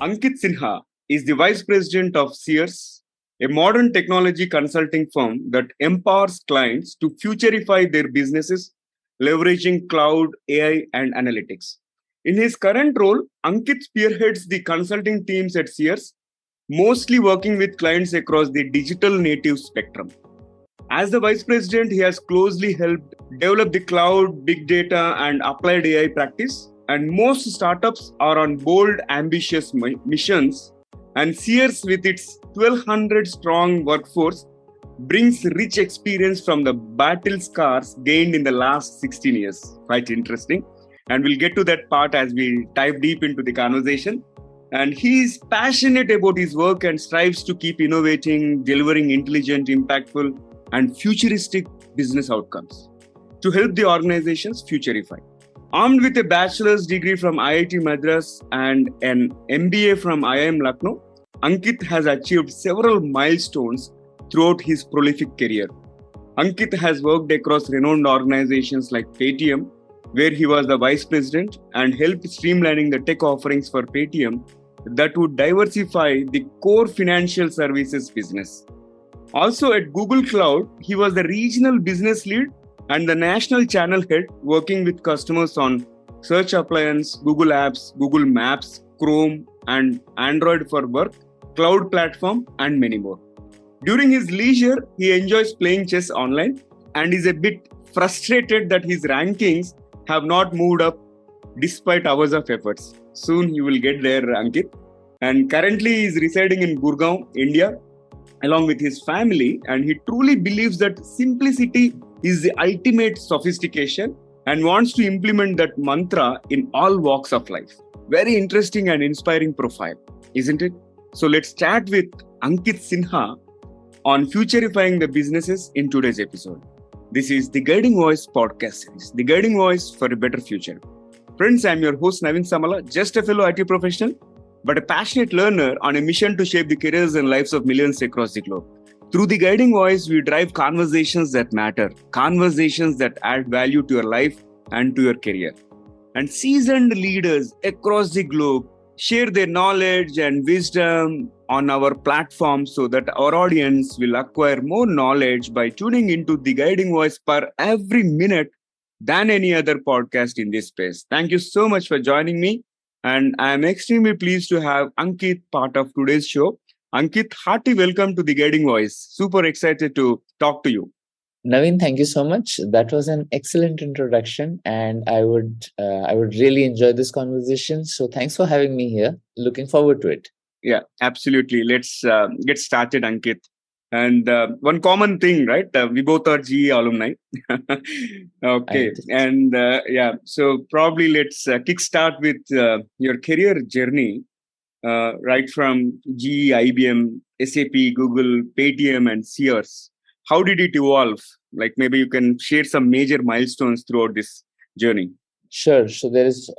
Ankit Sinha is the Vice President of Searce, a modern technology consulting firm that empowers clients to futurify their businesses, leveraging cloud, AI, and analytics. In his current role, Ankit spearheads the consulting teams at Searce, mostly working with clients across the digital native spectrum. As the Vice President, he has closely helped develop the cloud, big data, and applied AI practice. And most startups are on bold, ambitious missions. And Sears, with its 1,200 strong workforce, brings rich experience from the battle scars gained in the last 16 years. Quite interesting. And we'll get to that part as we dive deep into the conversation. And he is passionate about his work and strives to keep innovating, delivering intelligent, impactful, and futuristic business outcomes to help the organizations futurify. Armed with a bachelor's degree from IIT Madras and an MBA from IIM Lucknow, Ankit has achieved several milestones throughout his prolific career. Ankit has worked across renowned organizations like Paytm, where he was the vice president and helped streamlining the tech offerings for Paytm that would diversify the core financial services business. Also at Google Cloud, he was the regional business lead and the national channel head working with customers on Search Appliance, Google Apps, Google Maps, Chrome, and Android for Work, Cloud Platform, and many more. During his leisure, he enjoys playing chess online and is a bit frustrated that his rankings have not moved up despite hours of efforts. Soon you will get there, Ankit. And currently he is residing in Gurgaon, India, along with his family, and he truly believes that simplicity is the ultimate sophistication and wants to implement that mantra in all walks of life. Very interesting and inspiring profile, isn't it? So let's chat with Ankit Sinha on futurifying the businesses in today's episode. This is the Guiding Voice podcast series, the Guiding Voice for a better future. Friends, I'm your host Navin Samala, just a fellow IT professional, but a passionate learner on a mission to shape the careers and lives of millions across the globe. Through the Guiding Voice, we drive conversations that matter, conversations that add value to your life and to your career. And seasoned leaders across the globe share their knowledge and wisdom on our platform so that our audience will acquire more knowledge by tuning into the Guiding Voice per every minute than any other podcast in this space. Thank you so much for joining me. And I am extremely pleased to have Ankit part of today's show. Ankit, hearty welcome to the Guiding Voice. Super excited to talk to you. Naveen, thank you so much. That was an excellent introduction, and I would really enjoy this conversation. So thanks for having me here. Looking forward to it. Yeah, absolutely. Let's get started, Ankit. And one common thing, right? We both are GE alumni. Okay. And so probably let's kickstart with your career journey, right from GE, IBM, SAP, Google, Paytm, and Sears. How did it evolve? Like maybe you can share some major milestones throughout this journey. Sure. So there's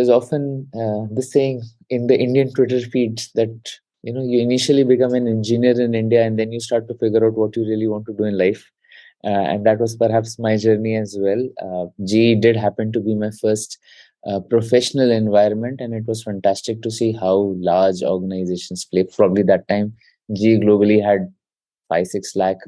often the saying in the Indian Twitter feeds that you initially become an engineer in India and then you start to figure out what you really want to do in life. And that was perhaps my journey as well. GE did happen to be my first professional environment, and it was fantastic to see how large organizations play. Probably that time, GE globally had 5-6 lakh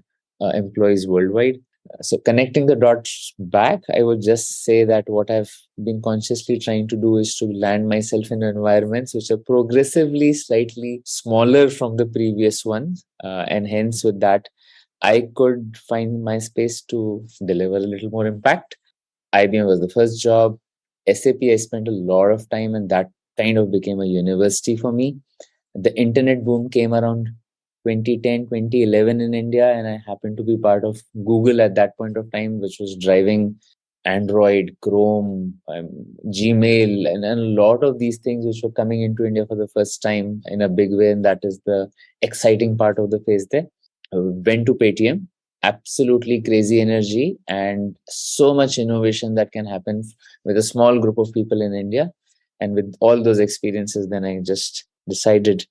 employees worldwide. So connecting the dots back, I would just say that what I've been consciously trying to do is to land myself in environments which are progressively slightly smaller from the previous ones. And hence with that, I could find my space to deliver a little more impact. IBM was the first job. SAP, I spent a lot of time, and that kind of became a university for me. The internet boom came around 2010, 2011 in India, and I happened to be part of Google at that point of time, which was driving Android, Chrome, Gmail, and a lot of these things which were coming into India for the first time in a big way, and that is the exciting part of the phase there. I went to Paytm, absolutely crazy energy and so much innovation that can happen with a small group of people in India. And with all those experiences, then I just decided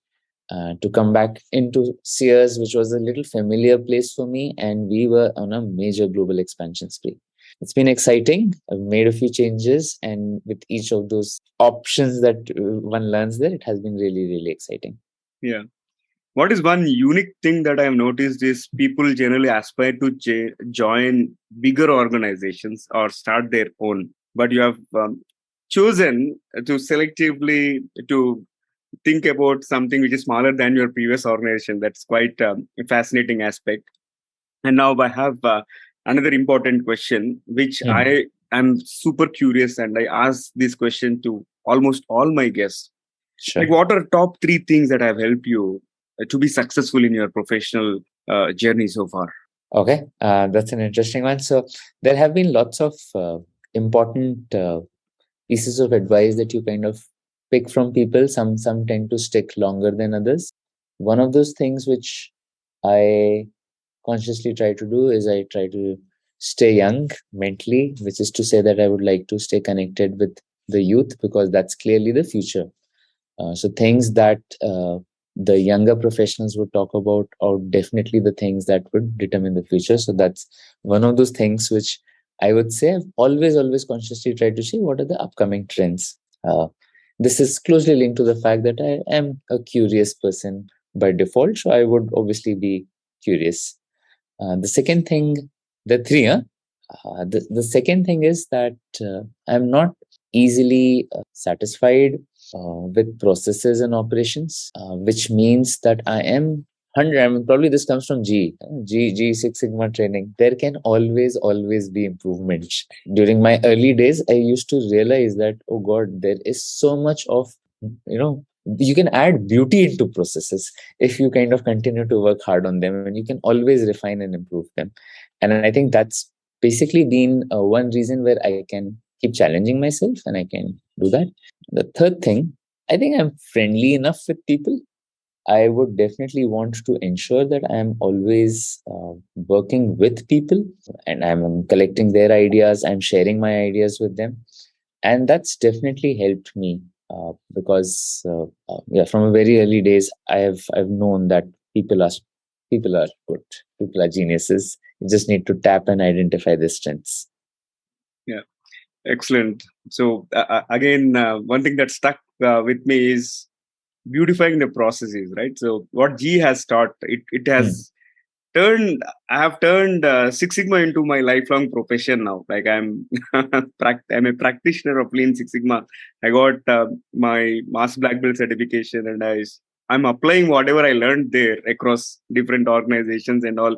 to come back into Sears, which was a little familiar place for me, and we were on a major global expansion spree. it's been exciting. I've made a few changes, and with each of those options that one learns there, it has been really, really exciting. Yeah. What is one unique thing that I have noticed is people generally aspire to join bigger organizations or start their own, but you have chosen to selectively to think about something which is smaller than your previous organization. That's quite a fascinating aspect. And now I have another important question, which I am super curious, and I ask this question to almost all my guests. Sure. Like, what are top three things that have helped you to be successful in your professional journey so far? Okay, that's an interesting one. So there have been lots of important pieces of advice that you kind of pick from people. Some tend to stick longer than others. One of those things which I consciously try to do is I try to stay young mentally, which is to say that I would like to stay connected with the youth because that's clearly the future. So things that the younger professionals would talk about are definitely the things that would determine the future. So that's one of those things which I would say I've always consciously tried to see what are the upcoming trends. This is closely linked to the fact that I am a curious person by default, so I would obviously be curious. The second thing, the three, huh? The second thing is that I'm not easily satisfied with processes and operations, which means that I am 100. I mean, probably this comes from G Six Sigma training. There can always be improvements. During my early days, I used to realize that, oh God, there is so much of, you can add beauty into processes if you kind of continue to work hard on them, and you can always refine and improve them. And I think that's basically been one reason where I can keep challenging myself and I can do that. The third thing, I think I'm friendly enough with people. I would definitely want to ensure that I am always working with people and I'm collecting their ideas, I'm sharing my ideas with them. And that's definitely helped me because from a very early days, I've known that people are good, people are geniuses. You just need to tap and identify their strengths. Yeah, excellent. So again, one thing that stuck with me is beautifying the processes, right? So what G has taught, it has turned. I have turned Six Sigma into my lifelong profession now. Like I'm, I'm a practitioner of Lean Six Sigma. I got my Master Black Belt certification, and I'm applying whatever I learned there across different organizations and all.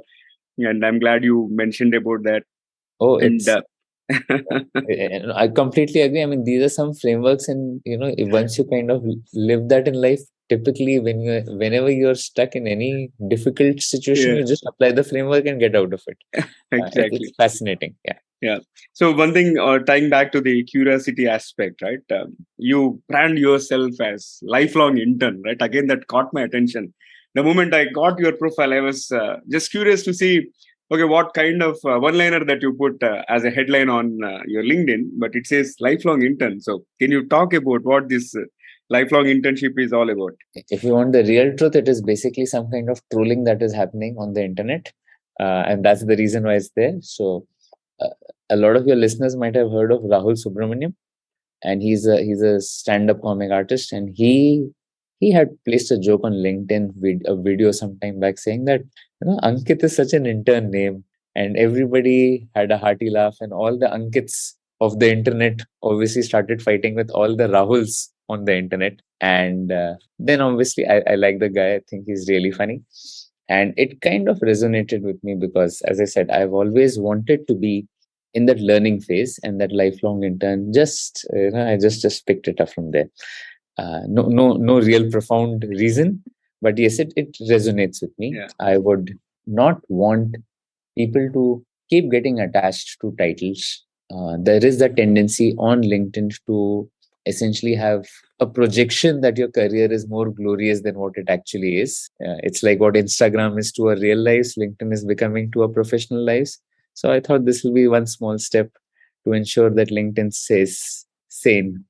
And I'm glad you mentioned about that. Oh, And it's I completely agree. I mean, these are some frameworks, and once you kind of live that in life, typically whenever you're stuck in any difficult situation, yeah, you just apply the framework and get out of it. It's exactly. fascinating. Yeah. Yeah. So one thing, tying back to the curiosity aspect, right? You brand yourself as lifelong intern, right? Again, that caught my attention. The moment I got your profile, I was just curious to see, okay, what kind of one-liner that you put as a headline on your LinkedIn, but it says lifelong intern. So can you talk about what this lifelong internship is all about? If you want the real truth, it is basically some kind of trolling that is happening on the internet, and that's the reason why it's there. So uh, a lot of your listeners might have heard of Rahul Subramaniam, and he's a stand-up comic artist, and he had placed a joke on LinkedIn a video sometime back saying that Ankit is such an intern name, and everybody had a hearty laugh, and all the Ankits of the internet obviously started fighting with all the Rahuls on the internet, and then obviously I like the guy. I think he's really funny, and it kind of resonated with me because, as I said, I've always wanted to be in that learning phase, and that lifelong intern just I just picked it up from there. No real profound reason, but yes, it resonates with me. Yeah. I would not want people to keep getting attached to titles. There is a tendency on LinkedIn to essentially have a projection that your career is more glorious than what it actually is. It's like what Instagram is to our real lives, LinkedIn is becoming to our professional lives. So I thought this will be one small step to ensure that LinkedIn stays sane.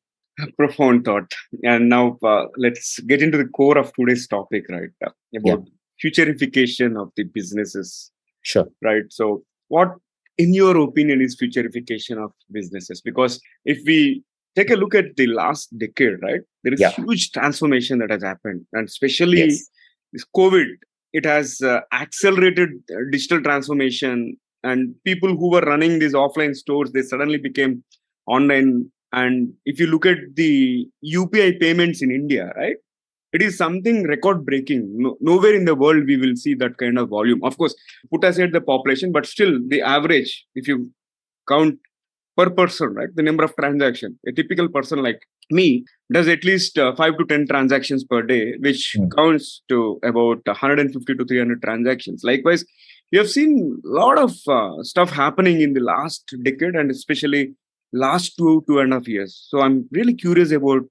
Profound thought. And now let's get into the core of today's topic, right? Yeah, About futurification of the businesses, sure. right? So, what in your opinion, is futurification of businesses? Because if we take a look at the last decade, right, there is Yeah. huge transformation that has happened, and especially Yes. this COVID, it has accelerated digital transformation, and people who were running these offline stores, they suddenly became online. And if you look at the UPI payments in India, right, it is something record breaking. Nowhere in the world we will see that kind of volume. Of course, put aside the population, but still the average, if you count per person, right, the number of transactions, a typical person like me does at least 5 to 10 transactions per day, which Mm. counts to about 150 to 300 transactions. Likewise, we have seen a lot of stuff happening in the last decade, and especially last 2.5 years. So I'm really curious about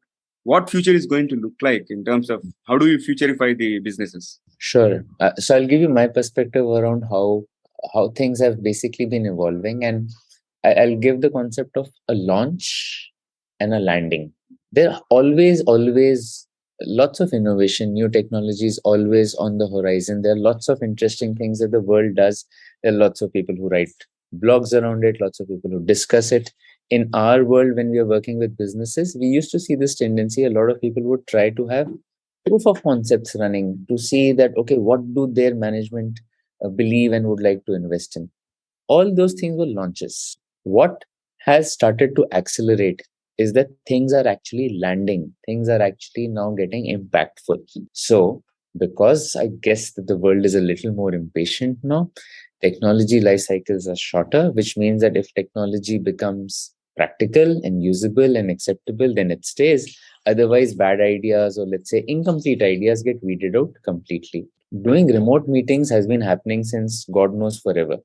what future is going to look like in terms of how do you futurify the businesses. Sure. So I'll give you my perspective around how things have basically been evolving, and I'll give the concept of a launch and a landing. There are always lots of innovation, new technologies always on the horizon. There are lots of interesting things that the world does. There are lots of people who write blogs around it, lots of people who discuss it. In our world, when we are working with businesses, we used to see this tendency. A lot of people would try to have proof of concepts running to see that, okay, what do their management believe and would like to invest in. All those things were launches. What has started to accelerate is that things are actually landing, things are actually now getting impactful. So because I guess that the world is a little more impatient now, technology life cycles are shorter, which means that if technology becomes practical and usable and acceptable, then it stays. Otherwise, bad ideas or let's say incomplete ideas get weeded out completely. Doing remote meetings has been happening since God knows forever.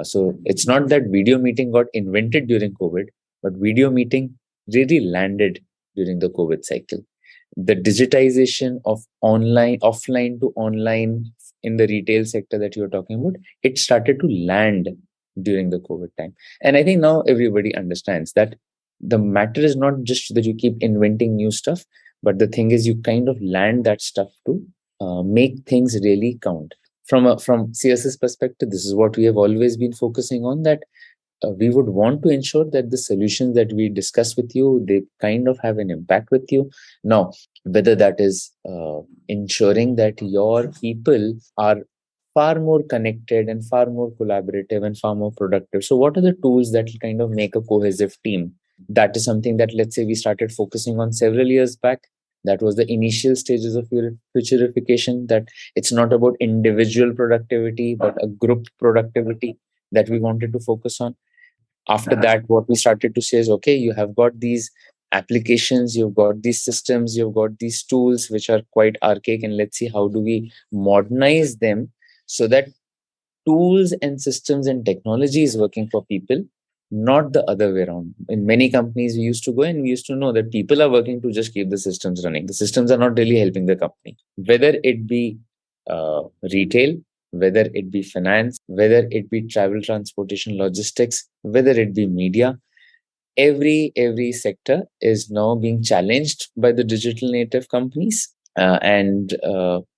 So it's not that video meeting got invented during COVID, but video meeting really landed during the COVID cycle. The digitization of online, offline to online in the retail sector that you're talking about, it started to land during the COVID time. And I think now everybody understands that the matter is not just that you keep inventing new stuff, but the thing is you kind of land that stuff to make things really count. From CS's perspective, this is what we have always been focusing on, that we would want to ensure that the solutions that we discuss with you, they kind of have an impact with you. Now, whether that is ensuring that your people are far more connected and far more collaborative and far more productive. So what are the tools that will kind of make a cohesive team? That is something that, let's say, we started focusing on several years back. That was the initial stages of futurification, that it's not about individual productivity, but a group productivity that we wanted to focus on. After that, what we started to say is, okay, you have got these applications, you've got these systems, you've got these tools which are quite archaic, and let's see how do we modernize them so that tools and systems and technology is working for people, not the other way around. In many companies, we used to go and we used to know that people are working to just keep the systems running. The systems are not really helping the company, whether it be retail, whether it be finance, whether it be travel, transportation, logistics, whether it be media. Every sector is now being challenged by the digital native companies, and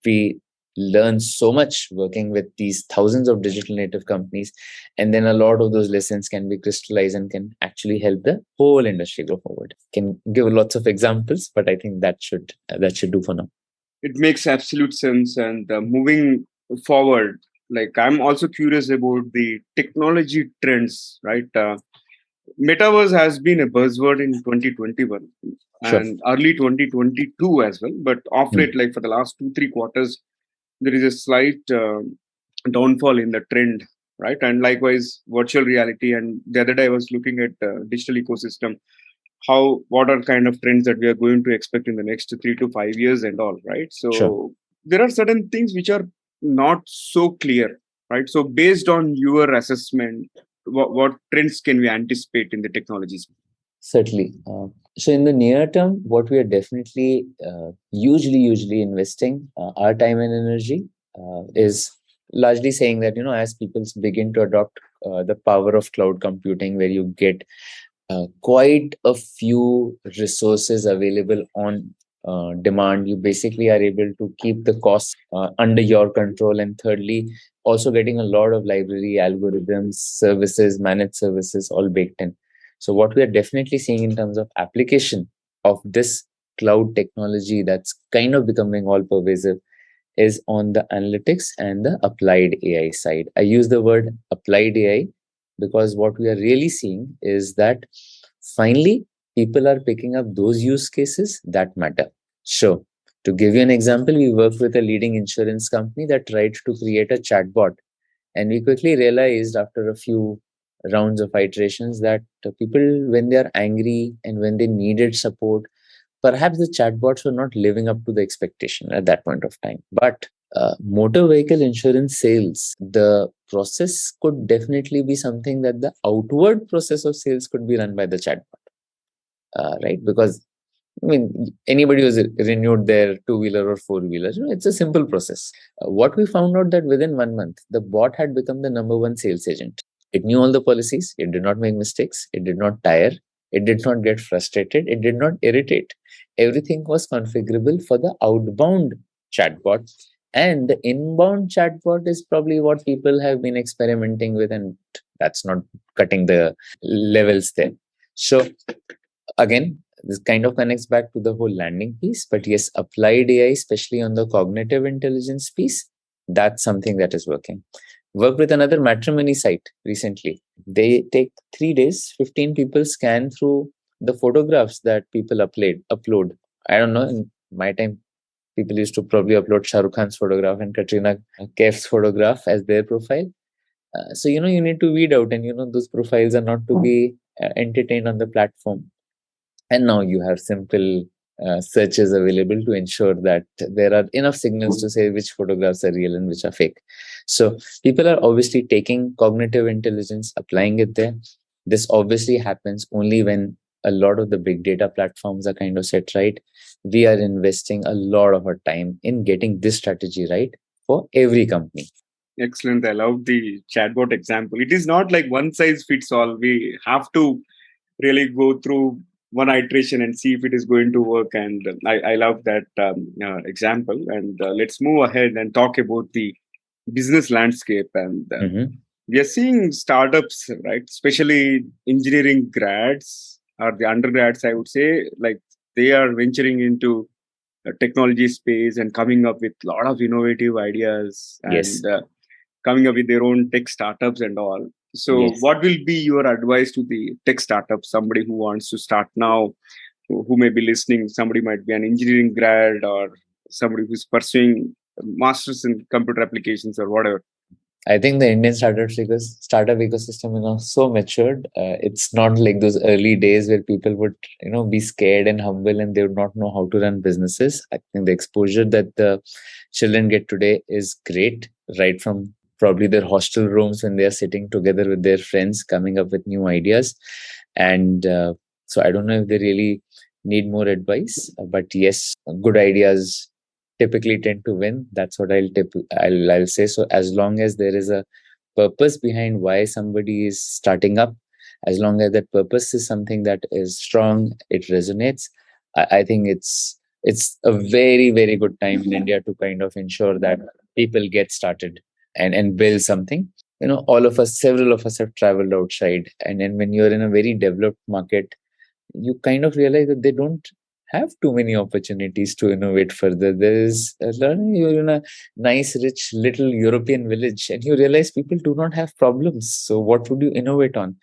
we learn so much working with these thousands of digital native companies, and then a lot of those lessons can be crystallized and can actually help the whole industry go forward. Can give lots of examples, but I think that should do for now. It makes absolute sense. And moving forward, like I'm also curious about the technology trends, right? Metaverse has been a buzzword in 2021 Sure. and early 2022 as well. But off Mm. late, like for the last 2-3 quarters, there is a slight downfall in the trend, right? And likewise, virtual reality. And the other day, I was looking at digital ecosystem, how what are kind of trends that we are going to expect in the next 3 to 5 years and all, right? Sure. So there are certain things which are not so clear, right? So based on your assessment, what trends can we anticipate in the technologies? Certainly. So in the near term, what we are definitely hugely investing our time and energy is largely saying that, as people begin to adopt the power of cloud computing, where you get quite a few resources available on demand, you basically are able to keep the costs under your control. And thirdly, also getting a lot of library, algorithms, services, managed services all baked in. So what we are definitely seeing in terms of application of this cloud technology that's kind of becoming all pervasive is on the analytics and the applied AI side. I use the word applied AI because what we are really seeing is that finally people are picking up those use cases that matter. So, to give you an example, we worked with a leading insurance company that tried to create a chatbot. And we quickly realized after a few rounds of iterations that people, when they are angry and when they needed support, perhaps the chatbots were not living up to the expectation at that point of time. But motor vehicle insurance sales, the process could definitely be something that the outward process of sales could be run by the chatbot, right? Because I mean, anybody who's renewed their two-wheeler or four-wheeler, it's a simple process. What we found out that within 1 month, the bot had become the number one sales agent. It knew all the policies. It did not make mistakes. It did not tire. It did not get frustrated. It did not irritate. Everything was configurable for the outbound chatbot. And the inbound chatbot is probably what people have been experimenting with, and that's not cutting the levels there. So again, this kind of connects back to the whole landing piece. But yes, applied AI, especially on the cognitive intelligence piece, that's something that is working. Worked with another matrimony site recently. They take 3 days, 15 people scan through the photographs that people upload. I don't know, in my time, people used to probably upload Shah Rukh Khan's photograph and Katrina Kaif's photograph as their profile. So, you need to weed out, and, those profiles are not to be entertained on the platform. And now you have simple searches available to ensure that there are enough signals to say which photographs are real and which are fake. So people are obviously taking cognitive intelligence, applying it there. This obviously happens only when a lot of the big data platforms are kind of set right. We are investing a lot of our time in getting this strategy right for every company. Excellent. I love the chatbot example. It is not like one size fits all. We have to really go through one iteration and see if it is going to work. And I love that example. And let's move ahead and talk about the business landscape. And we are seeing startups, right? Especially engineering grads or the undergrads, I would say, like they are venturing into technology space and coming up with a lot of innovative ideas and Yes. coming up with their own tech startups and all. So, Yes. what will be your advice to the tech startup? Somebody who wants to start now, who may be listening, somebody might be an engineering grad or somebody who's pursuing masters in computer applications or whatever. I think the Indian startup ecosystem is so matured. It's not like those early days where people would be scared and humble and they would not know how to run businesses. I think the exposure that the children get today is great, right from probably their hostel rooms when they are sitting together with their friends, coming up with new ideas. And so I don't know if they really need more advice, but yes, good ideas typically tend to win. That's what I'll say. So as long as there is a purpose behind why somebody is starting up, as long as that purpose is something that is strong, it resonates. I think it's a very, very good time in India to kind of ensure that people get started and build something. Several of us have traveled outside, and then when you're in a very developed market, you kind of realize that they don't have too many opportunities to innovate further. You're in a nice, rich, little European village, and you realize people do not have problems. So, what would you innovate on?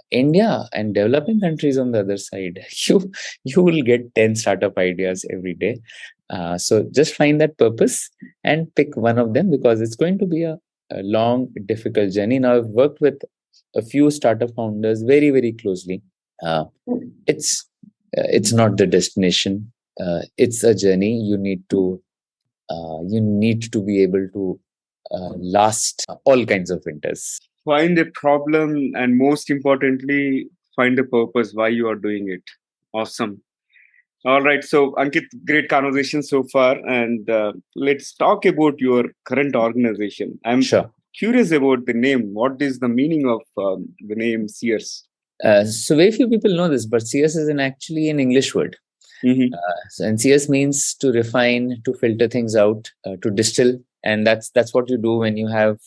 India and developing countries on the other side, you will get 10 startup ideas every day. So, just find that purpose and pick one of them because it's going to be a long, difficult journey. Now, I've worked with a few startup founders very, very closely. It's not the destination. It's a journey. You need to be able to last all kinds of winters. Find a problem, and most importantly, find a purpose why you are doing it. Awesome. All right. So, Ankit, great conversation so far. And let's talk about your current organization. I'm curious about the name. What is the meaning of the name Searce? So very few people know this, but Searce is actually an English word. And Searce means to refine, to filter things out, to distill. And that's what you do when you have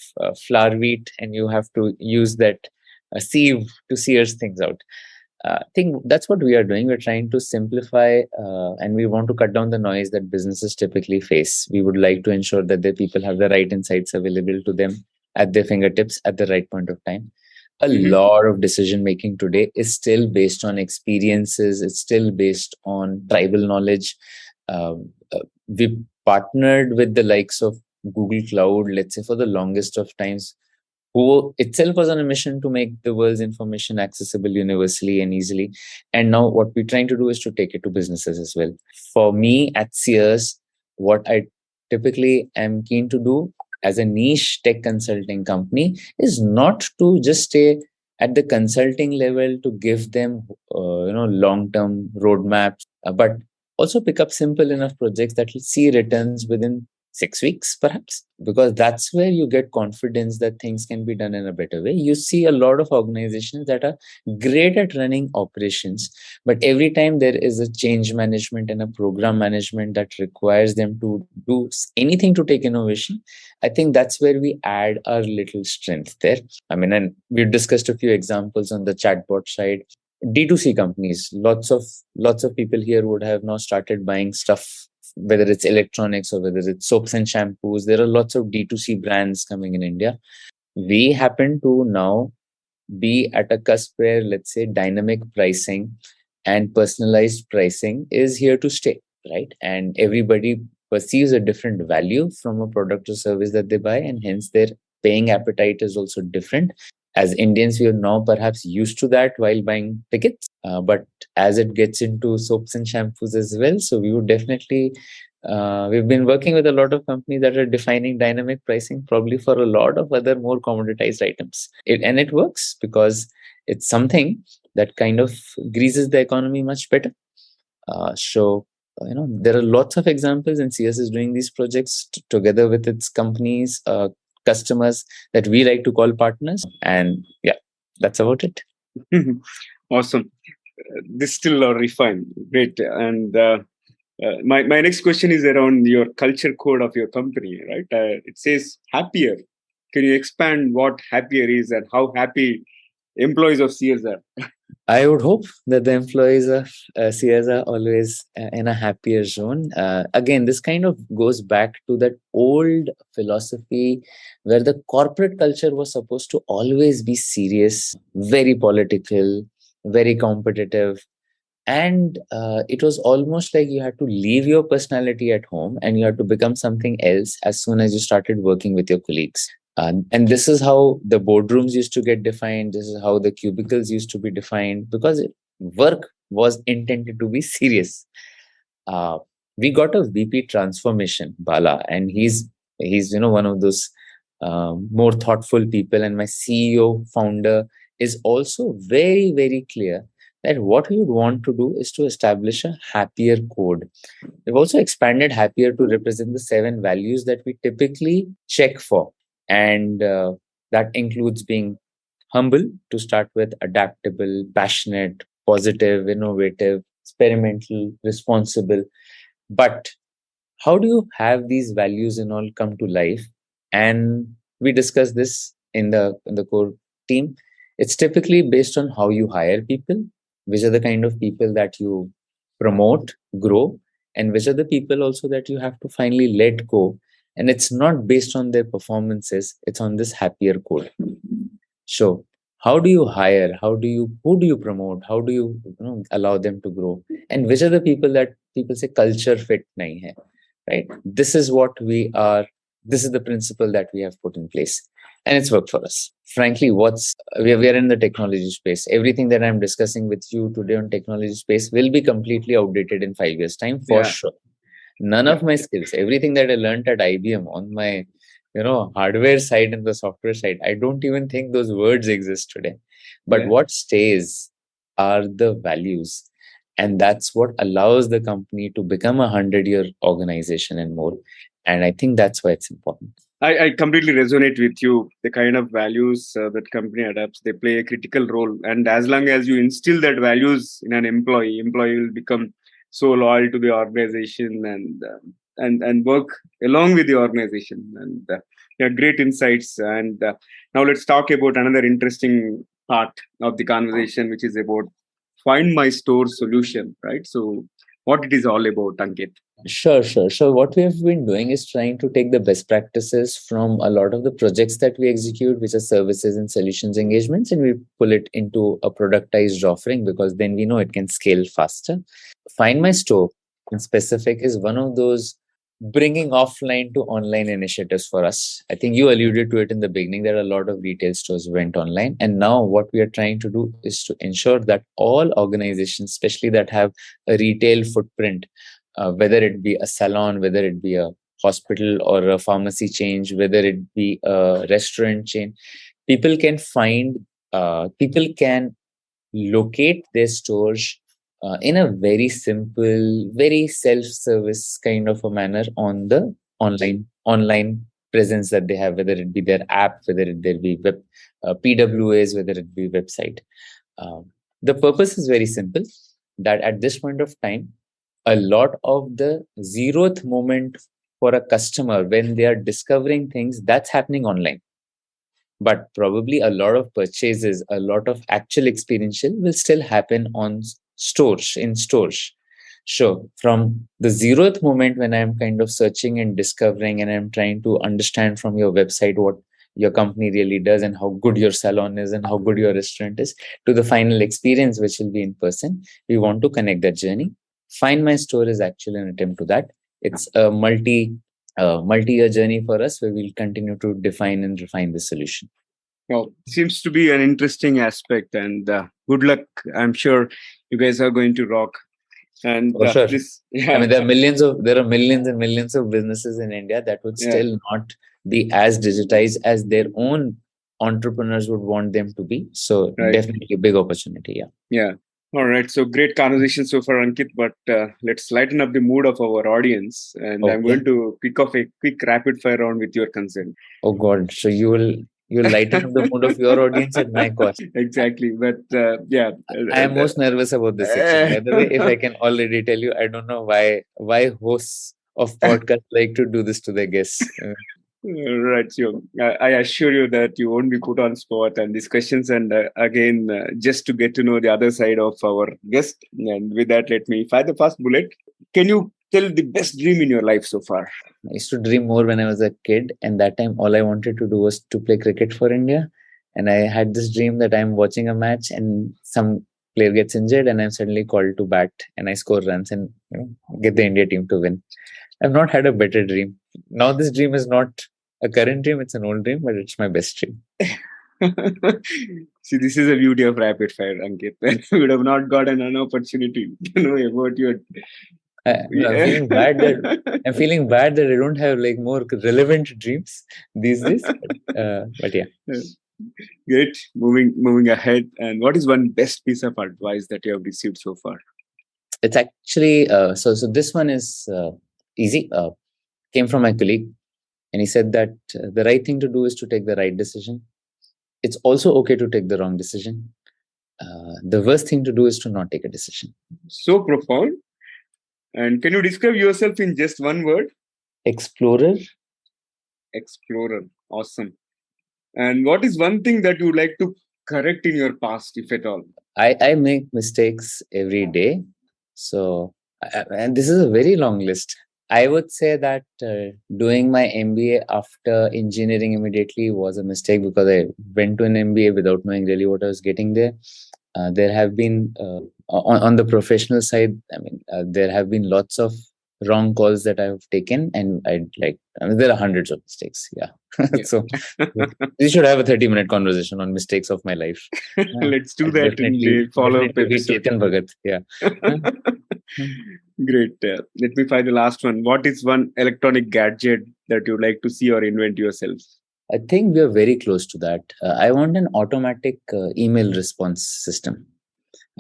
flour wheat and you have to use that sieve to sears things out. I think that's what we are doing. We're trying to simplify and we want to cut down the noise that businesses typically face. We would like to ensure that the people have the right insights available to them at their fingertips at the right point of time. A lot of decision making today is still based on experiences, it's still based on tribal knowledge. We partnered with the likes of Google Cloud, let's say, for the longest of times, who itself was on a mission to make the world's information accessible universally and easily. And now what we're trying to do is to take it to businesses as well. For me at Sears, what I typically am keen to do as a niche tech consulting company is not to just stay at the consulting level to give them long-term roadmaps, but also pick up simple enough projects that will see returns within 6 weeks, perhaps, because that's where you get confidence that things can be done in a better way. You see a lot of organizations that are great at running operations, but every time there is a change management and a program management that requires them to do anything to take innovation, I think that's where we add our little strength there. I mean, and we've discussed a few examples on the chatbot side. D2C companies, lots of people here would have now started buying stuff, whether it's electronics or whether it's soaps and shampoos. There are lots of D2C brands coming in India. We happen to now be at a cusp where, let's say, dynamic pricing and personalized pricing is here to stay, right? And everybody perceives a different value from a product or service that they buy, and hence their paying appetite is also different. As Indians, we are now perhaps used to that while buying tickets, but as it gets into soaps and shampoos as well, so we would definitely we've been working with a lot of companies that are defining dynamic pricing probably for a lot of other more commoditized items. And it works because it's something that kind of greases the economy much better. There are lots of examples, and CS is doing these projects together with its companies, customers that we like to call partners. And yeah, that's about it. Awesome. Distill or refine. Great. And my next question is around your culture code of your company, right? It says happier. Can you expand what happier is and how happy employees of CS are? I would hope that the employees of CS are always in a happier zone. Again, this kind of goes back to that old philosophy where the corporate culture was supposed to always be serious, very political, very competitive. And it was almost like you had to leave your personality at home and you had to become something else as soon as you started working with your colleagues. And this is how the boardrooms used to get defined. This is how the cubicles used to be defined, because work was intended to be serious. We got a VP transformation, Bala, and he's one of those more thoughtful people. And my CEO founder is also very, very clear that what we would want to do is to establish a happier code. We've also expanded happier to represent the 7 values that we typically check for. And that includes being humble to start with, adaptable, passionate, positive, innovative, experimental, responsible. But how do you have these values and all come to life? And we discuss this in the core team. It's typically based on how you hire people, which are the kind of people that you promote, grow, and which are the people also that you have to finally let go. And it's not based on their performances, it's on this happier code. So how do you hire? Who do you promote? How do you, allow them to grow? And which are the people that people say culture fit nahi hai, right? This is what we are. This is the principle that we have put in place. And it's worked for us. Frankly, we are in the technology space. Everything that I'm discussing with you today on technology space will be completely outdated in 5 years' time, for sure. None of my skills, everything that I learned at IBM on my, hardware side and the software side, I don't even think those words exist today. But what stays are the values. And that's what allows the company to become a 100-year organization and more. And I think that's why it's important. I completely resonate with you. The kind of values that company adapts, they play a critical role. And as long as you instill that values in an employee will become so loyal to the organization, and and work along with the organization. And yeah, great insights. And now let's talk about another interesting part of the conversation, which is about find my store solution, right? So what it is all about, Ankit. Sure. So what we have been doing is trying to take the best practices from a lot of the projects that we execute, which are services and solutions engagements, and we pull it into a productized offering because then we know it can scale faster. Find My Store in specific is one of those bringing offline to online initiatives for us. I think you alluded to it in the beginning that a lot of retail stores went online. And now what we are trying to do is to ensure that all organizations, especially that have a retail footprint, whether it be a salon, whether it be a hospital or a pharmacy chain, whether it be a restaurant chain, people can people can locate their stores in a very simple, very self-service kind of a manner on the online presence that they have, whether it be their app, whether it be web PWAs, whether it be website. The purpose is very simple. That at this point of time, a lot of the zeroth moment for a customer when they are discovering things that's happening online, but probably a lot of purchases, a lot of actual experiential will still happen on stores, in stores. Sure, from the zeroth moment when I'm kind of searching and discovering and I'm trying to understand from your website what your company really does and how good your salon is and how good your restaurant is, to the final experience which will be in person, we want to connect that journey. Find My Store is actually an attempt to that. It's a multi-year journey for us where we'll continue to define and refine the solution. Well, seems to be an interesting aspect, and good luck. I'm sure you guys are going to rock. And sure. I mean, there are millions and millions of businesses in India that would still not be as digitized as their own entrepreneurs would want them to be. So definitely a big opportunity. Yeah. All right. So great conversation so far, Ankit, but let's lighten up the mood of our audience. And I'm going to kick off a quick rapid fire round with your consent. Oh God. So you'll lighten up the mood of your audience at my cost. Exactly. But yeah. I am most nervous about this section. By the way, if I can already tell you, I don't know why hosts of podcasts like to do this to their guests. Right. So I assure you that you won't be put on spot and these questions. And again, just to get to know the other side of our guest. And with that, let me fire the first bullet. Can you tell the best dream in your life so far? I used to dream more when I was a kid. And that time, all I wanted to do was to play cricket for India. And I had this dream that I'm watching a match and some player gets injured and I'm suddenly called to bat and I score runs and get the India team to win. I've not had a better dream. Now this dream is not a current dream, it's an old dream, but it's my best dream. See, this is the beauty of rapid fire, Ankit. We would have not gotten an opportunity to know about your... I'm feeling bad that I don't have like more relevant dreams these days. But yeah. Great. Moving ahead. And what is one best piece of advice that you have received so far? It's actually so this one is easy. Came from my colleague, and he said that the right thing to do is to take the right decision. It's also okay to take the wrong decision. The worst thing to do is to not take a decision. So profound. And can you describe yourself in just one word? Explorer. Awesome. And what is one thing that you would like to correct in your past, if at all? I make mistakes every day. So, and this is a very long list. I would say that doing my MBA after engineering immediately was a mistake because I went to an MBA without knowing really what I was getting there. There have been, on the professional side, there have been lots of wrong calls that I've taken, and there are hundreds of mistakes. Yeah. So we should have a 30-minute conversation on mistakes of my life. Let's do that in the follow-up episode. Yeah. Great. Let me find the last one. What is one electronic gadget that you'd like to see or invent yourself? I think we are very close to that. I want an automatic email response system.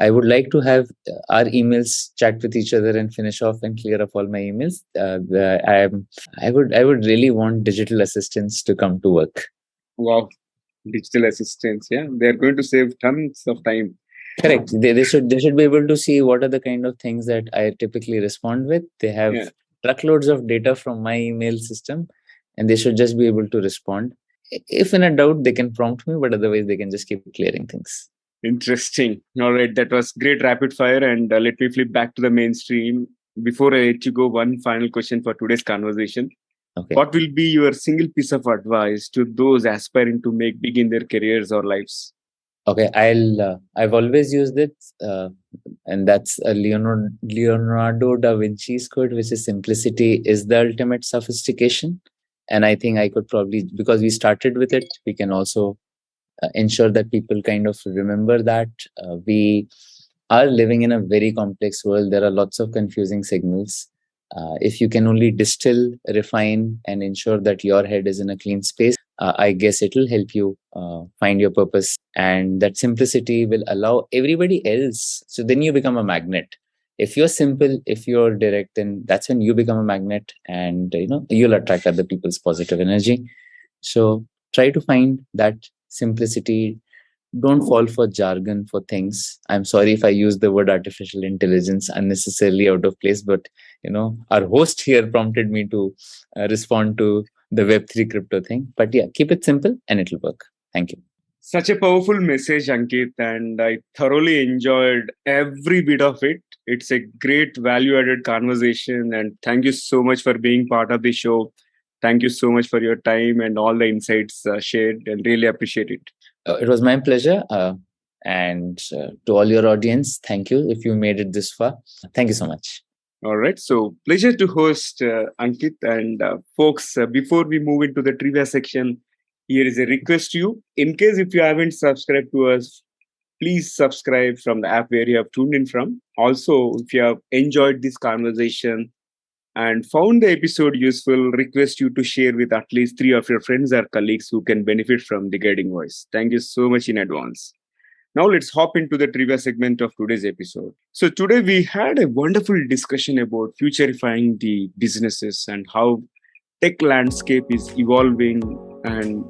I would like to have our emails chat with each other and finish off and clear up all my emails. I would really want digital assistants to come to work. Wow, digital assistants! Yeah, they're going to save tons of time. Correct. They should be able to see what are the kind of things that I typically respond with. They have truckloads of data from my email system, and they should just be able to respond. If in a doubt, they can prompt me, but otherwise they can just keep clearing things. Interesting. All right, that was great rapid fire. And let me flip back to the mainstream. Before I let you go, one final question for today's conversation. Okay. What will be your single piece of advice to those aspiring to make big in their careers or lives? Okay, I've always used it, and that's a Leonardo da Vinci's quote, which is simplicity is the ultimate sophistication. And I think I could probably, because we started with it, we can also ensure that people kind of remember that we are living in a very complex world. There are lots of confusing signals. If you can only distill, refine, and ensure that your head is in a clean space, I guess it will help you find your purpose. And that simplicity will allow everybody else. So then you become a magnet. If you're simple, if you're direct, then that's when you become a magnet, and you'll attract other people's positive energy. So try to find that simplicity. Don't fall for jargon for things. I'm sorry if I use the word artificial intelligence unnecessarily out of place, but our host here prompted me to respond to the Web3 crypto thing. But yeah, keep it simple and it'll work. Thank you. Such a powerful message, Ankit, and I thoroughly enjoyed every bit of it. It's a great value-added conversation, and thank you so much for being part of the show. Thank you so much for your time and all the insights shared, and really appreciate it. It was my pleasure. And to all your audience, thank you if you made it this far. Thank you so much. All right. So pleasure to host Ankit. And folks, before we move into the trivia section, here is a request to you. In case if you haven't subscribed to us, please subscribe from the app where you have tuned in from. Also, if you have enjoyed this conversation and found the episode useful, request you to share with at least 3 of your friends or colleagues who can benefit from the guiding voice. Thank you so much in advance. Now let's hop into the trivia segment of today's episode. So today we had a wonderful discussion about futurifying the businesses and how tech landscape is evolving and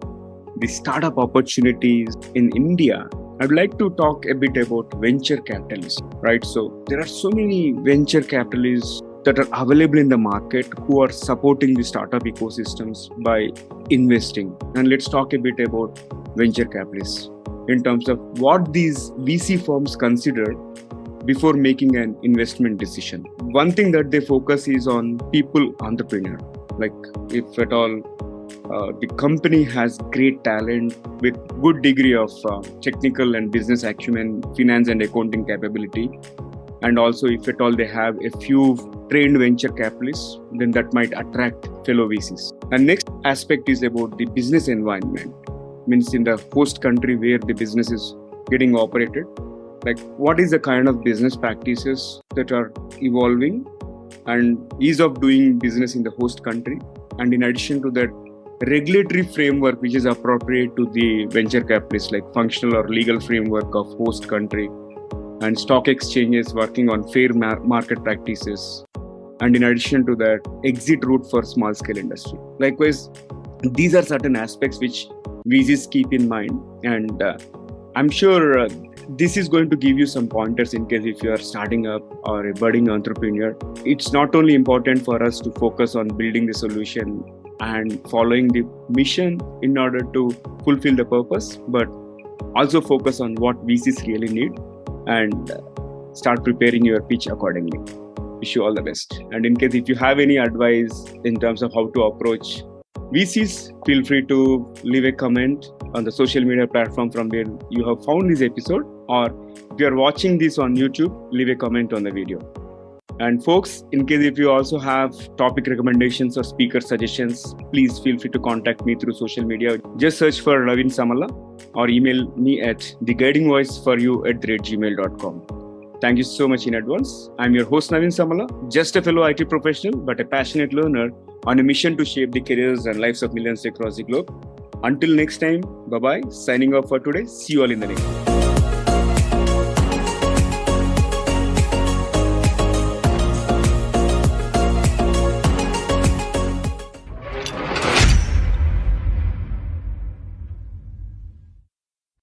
the startup opportunities in India. I'd like to talk a bit about venture capitalists, right? So there are so many venture capitalists that are available in the market who are supporting the startup ecosystems by investing. And let's talk a bit about venture capitalists in terms of what these VC firms consider before making an investment decision. One thing that they focus is on people entrepreneur. Like if at all the company has great talent with good degree of technical and business acumen, finance and accounting capability, and also if at all they have a few trained venture capitalists, then that might attract fellow VCs. And next aspect is about the business environment. Means in the host country where the business is getting operated, like what is the kind of business practices that are evolving and ease of doing business in the host country. And in addition to that, regulatory framework which is appropriate to the venture capitalists, like functional or legal framework of host country, and stock exchanges working on fair market practices. And in addition to that, exit route for small scale industry. Likewise, these are certain aspects which VCs keep in mind. And I'm sure this is going to give you some pointers in case if you are starting up or a budding entrepreneur. It's not only important for us to focus on building the solution and following the mission in order to fulfill the purpose, but also focus on what VCs really need and start preparing your pitch accordingly. Wish you all the best. And in case if you have any advice in terms of how to approach VCs, feel free to leave a comment on the social media platform from where you have found this episode, or if you are watching this on YouTube, leave a comment on the video. And folks, in case if you also have topic recommendations or speaker suggestions, please feel free to contact me through social media. Just search for Navin Samala or email me at theguidingvoiceforyou@gmail.com. Thank you so much in advance. I'm your host Navin Samala, just a fellow IT professional, but a passionate learner on a mission to shape the careers and lives of millions across the globe. Until next time, bye-bye. Signing off for today. See you all in the next one.